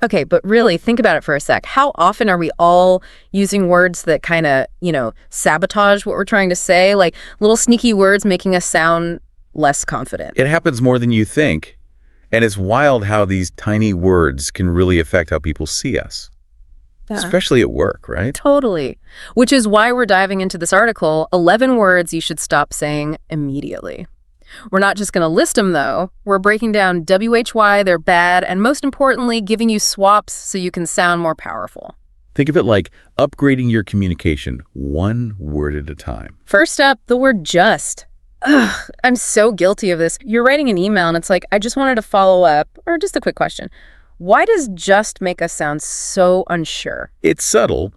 Okay, but really think about it for a sec. How often are we all using words that kind of, sabotage what we're trying to say? Like little sneaky words making us sound less confident. It happens more than you think. And it's wild how these tiny words can really affect how people see us. Yeah. Especially at work, right? Totally. Which is why we're diving into this article, 11 words you should stop saying immediately. We're not just going to list them, though. We're breaking down why they're bad, and most importantly, giving you swaps so you can sound more powerful. Think of it like upgrading your communication one word at a time. First up, the word just. Ugh, I'm so guilty of this. You're writing an email and it's like, I just wanted to follow up, or just a quick question. Why does just make us sound so unsure? It's subtle,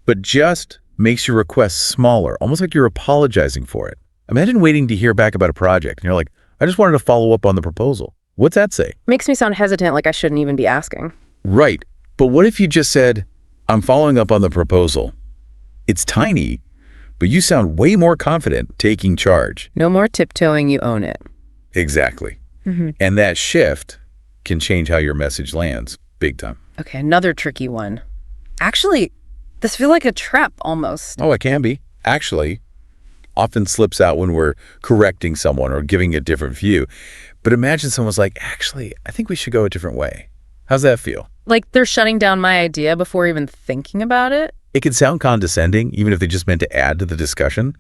but just makes your request smaller, almost like you're apologizing for it. Imagine waiting to hear back about a project and you're like, I just wanted to follow up on the proposal. What's that say? Makes me sound hesitant, like I shouldn't even be asking. Right. But what if you just said, I'm following up on the proposal? It's tiny, but you sound way more confident taking charge. No more tiptoeing, you own it. Exactly. And that shift can change how your message lands big time. Okay, another tricky one. Actually, this feels like a trap almost. Oh, it can be. Actually, often slips out when we're correcting someone or giving a different view. But imagine someone's like, actually, I think we should go a different way. How's that feel? Like they're shutting down my idea before even thinking about it? It can sound condescending, even if they just meant to add to the discussion.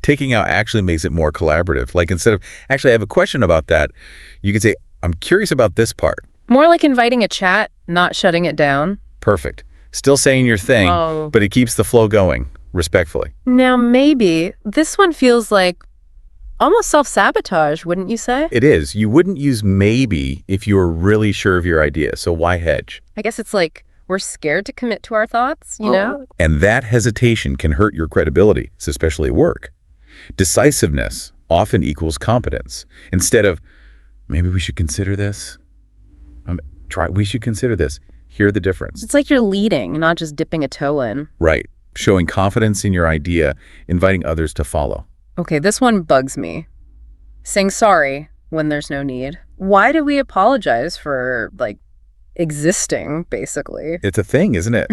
Taking out actually makes it more collaborative. Like instead of, actually, I have a question about that, you can say, I'm curious about this part. More like inviting a chat, not shutting it down. Perfect. Still saying your thing, but it keeps the flow going, respectfully. Now, maybe this one feels like almost self-sabotage, wouldn't you say? It is. You wouldn't use maybe if you were really sure of your idea, so why hedge? I guess it's like we're scared to commit to our thoughts, you know? And that hesitation can hurt your credibility, especially at work. Decisiveness often equals competence. Instead of, maybe we should consider this. We should consider this. Hear the difference. It's like you're leading, not just dipping a toe in. Right. Showing confidence in your idea, inviting others to follow. Okay, this one bugs me. Saying sorry when there's no need. Why do we apologize for, existing, basically? It's a thing, isn't it?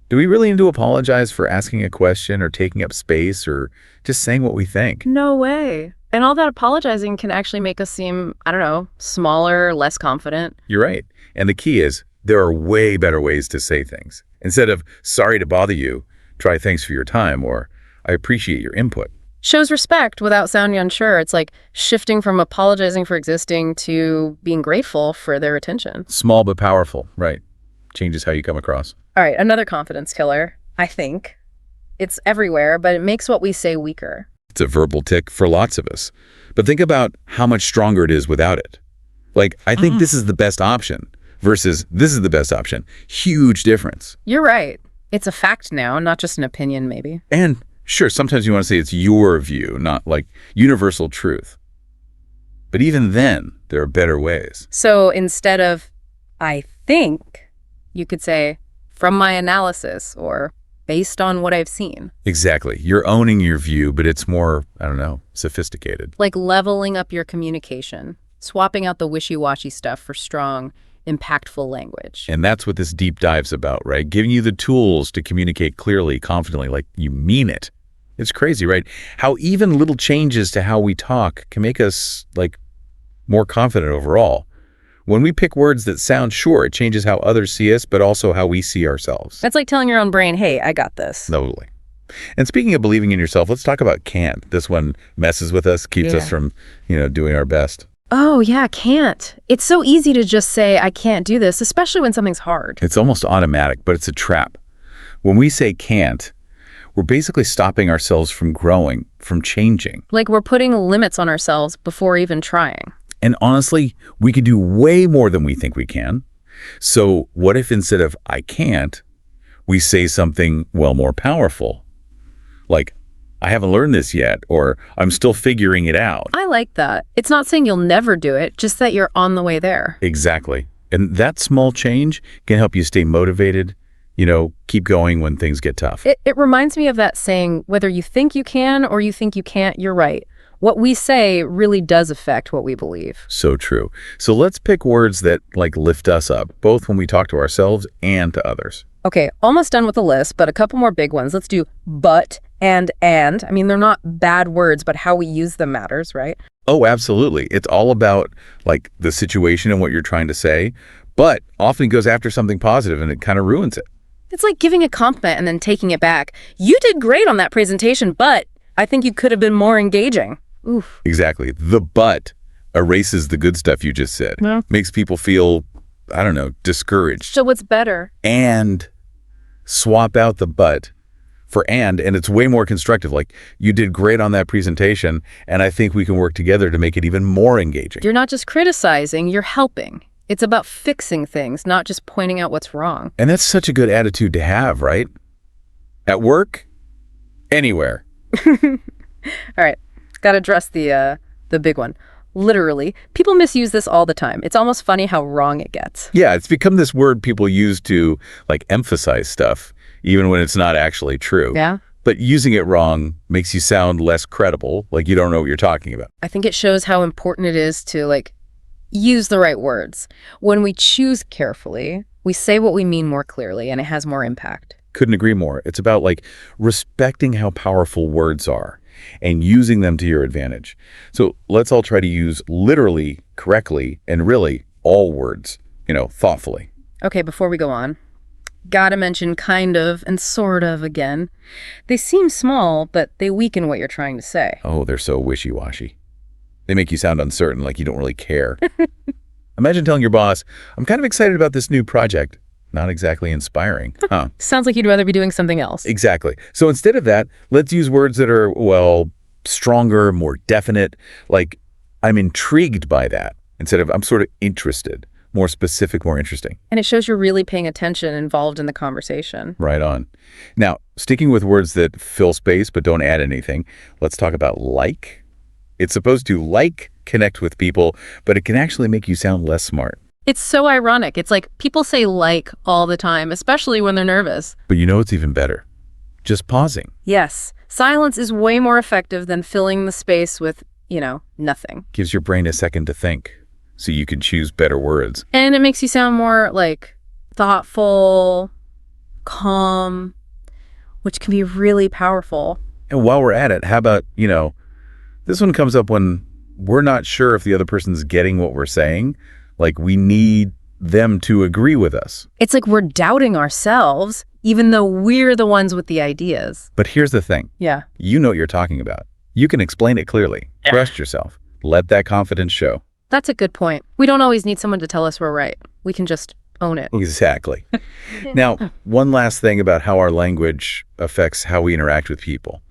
Do we really need to apologize for asking a question or taking up space or just saying what we think? No way. And all that apologizing can actually make us seem, smaller, less confident. You're right. And the key is, there are way better ways to say things. Instead of, sorry to bother you, try thanks for your time, or I appreciate your input. Shows respect without sounding unsure. It's like shifting from apologizing for existing to being grateful for their attention. Small but powerful, right. Changes how you come across. All right, another confidence killer, I think. It's everywhere, but it makes what we say weaker. It's a verbal tick for lots of us. But think about how much stronger it is without it. Like, I think this is the best option versus this is the best option. Huge difference. You're right. It's a fact now, not just an opinion, maybe. And sure, sometimes you want to say it's your view, not like universal truth. But even then, there are better ways. So instead of, I think, you could say, from my analysis, or based on what I've seen. Exactly. You're owning your view, but it's more, sophisticated. Like leveling up your communication, swapping out the wishy-washy stuff for strong, impactful language. And that's what this deep dive's about, right? Giving you the tools to communicate clearly, confidently, like you mean it. It's crazy, right? How even little changes to how we talk can make us, more confident overall. When we pick words that sound sure, it changes how others see us, but also how we see ourselves. That's like telling your own brain, hey, I got this. Totally. And speaking of believing in yourself, let's talk about can't. This one messes with us, keeps us from, doing our best. Oh, yeah, can't. It's so easy to just say, I can't do this, especially when something's hard. It's almost automatic, but it's a trap. When we say can't, we're basically stopping ourselves from growing, from changing. Like we're putting limits on ourselves before even trying. And honestly, we can do way more than we think we can. So what if instead of I can't, we say something, more powerful? Like, I haven't learned this yet, or I'm still figuring it out. I like that. It's not saying you'll never do it, just that you're on the way there. Exactly. And that small change can help you stay motivated, keep going when things get tough. It reminds me of that saying, whether you think you can or you think you can't, you're right. What we say really does affect what we believe. So true. So let's pick words that like lift us up, both when we talk to ourselves and to others. Okay, almost done with the list, but a couple more big ones. Let's do but and. I mean, they're not bad words, but how we use them matters, right? Oh, absolutely. It's all about like the situation and what you're trying to say, but often goes after something positive and it kind of ruins it. It's like giving a compliment and then taking it back. You did great on that presentation, but I think you could have been more engaging. Oof. Exactly. The but erases the good stuff you just said. Yeah. Makes people feel, I don't know, discouraged. So what's better? And swap out the but for and it's way more constructive. Like, you did great on that presentation, and I think we can work together to make it even more engaging. You're not just criticizing, you're helping. It's about fixing things, not just pointing out what's wrong. And that's such a good attitude to have, right? At work, anywhere. All right, got to address the big one. Literally, people misuse this all the time. It's almost funny how wrong it gets. Yeah, it's become this word people use to like emphasize stuff, even when it's not actually true. Yeah. But using it wrong makes you sound less credible, like you don't know what you're talking about. I think it shows how important it is to like use the right words. When we choose carefully, we say what we mean more clearly, and it has more impact. Couldn't agree more. It's about like respecting how powerful words are and using them to your advantage. So let's all try to use literally, correctly, and really all words, thoughtfully. Okay, before we go on, gotta mention kind of and sort of again. They seem small, but they weaken what you're trying to say. Oh, they're so wishy-washy. They make you sound uncertain, like you don't really care. Imagine telling your boss, I'm kind of excited about this new project. Not exactly inspiring, huh? Sounds like you'd rather be doing something else. Exactly. So instead of that, let's use words that are, well, stronger, more definite, like I'm intrigued by that, instead of I'm sort of interested, more specific, more interesting. And it shows you're really paying attention, involved in the conversation. Right on. Now, sticking with words that fill space but don't add anything, let's talk about like. It's supposed to like connect with people, but it can actually make you sound less smart. It's so ironic. It's like people say like all the time, especially when they're nervous. But you know what's even better? Just pausing. Yes. Silence is way more effective than filling the space with, nothing. Gives your brain a second to think, so you can choose better words. And it makes you sound more like thoughtful, calm, which can be really powerful. And while we're at it, how about, this one comes up when we're not sure if the other person's getting what we're saying. Like, we need them to agree with us. It's like we're doubting ourselves, even though we're the ones with the ideas. But here's the thing. Yeah. You know what you're talking about. You can explain it clearly. Trust yourself. Let that confidence show. That's a good point. We don't always need someone to tell us we're right. We can just own it. Exactly. Now, one last thing about how our language affects how we interact with people.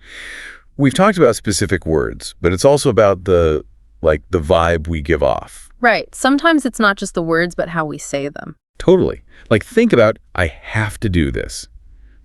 We've talked about specific words, but it's also about the vibe we give off. Right. Sometimes it's not just the words, but how we say them. Totally. Like, think about, I have to do this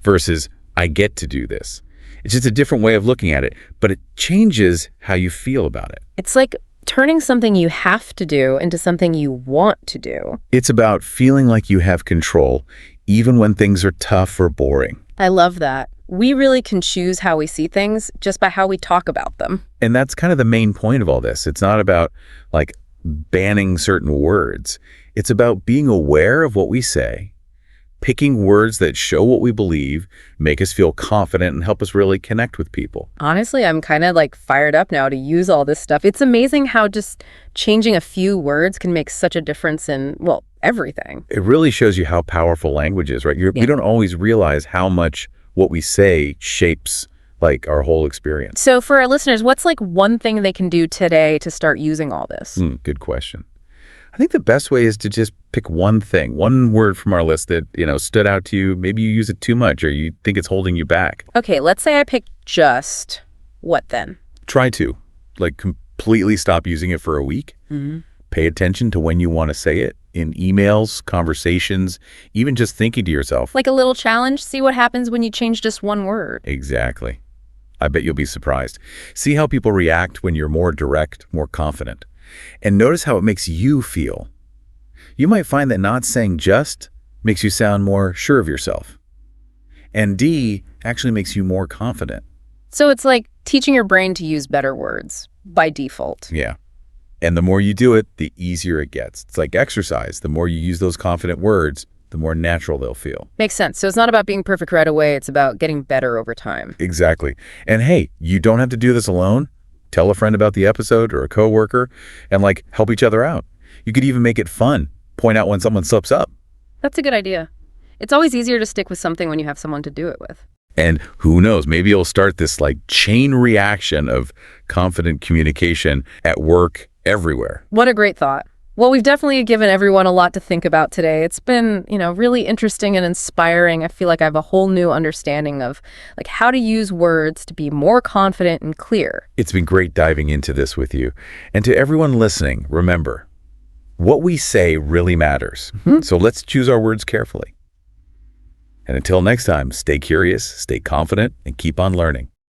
versus I get to do this. It's just a different way of looking at it, but it changes how you feel about it. It's like turning something you have to do into something you want to do. It's about feeling like you have control, even when things are tough or boring. I love that. We really can choose how we see things just by how we talk about them. And that's kind of the main point of all this. It's not about like banning certain words. It's about being aware of what we say, picking words that show what we believe, make us feel confident, and help us really connect with people. Honestly, I'm kind of like fired up now to use all this stuff. It's amazing how just changing a few words can make such a difference in, well, everything. It really shows you how powerful language is, right? We don't always realize how much what we say shapes like our whole experience. So for our listeners, what's like one thing they can do today to start using all this? Good question. I think the best way is to just pick one thing, one word from our list that, stood out to you. Maybe you use it too much or you think it's holding you back. Okay, let's say I pick just. What then? Try to. Like, completely stop using it for a week. Mm-hmm. Pay attention to when you want to say it in emails, conversations, even just thinking to yourself. Like a little challenge? See what happens when you change just one word. Exactly. I bet you'll be surprised. See how people react when you're more direct, more confident. And notice how it makes you feel. You might find that not saying just makes you sound more sure of yourself. And D actually makes you more confident. So it's like teaching your brain to use better words by default. Yeah. And the more you do it, the easier it gets. It's like exercise. The more you use those confident words, the more natural they'll feel. Makes sense. So it's not about being perfect right away. It's about getting better over time. Exactly. And hey, you don't have to do this alone. Tell a friend about the episode or a coworker and help each other out. You could even make it fun. Point out when someone slips up. That's a good idea. It's always easier to stick with something when you have someone to do it with. And who knows, maybe you'll start this chain reaction of confident communication at work everywhere. What a great thought. Well, we've definitely given everyone a lot to think about today. It's been, really interesting and inspiring. I feel like I have a whole new understanding of how to use words to be more confident and clear. It's been great diving into this with you. And to everyone listening, remember, what we say really matters. So let's choose our words carefully. And until next time, stay curious, stay confident, and keep on learning.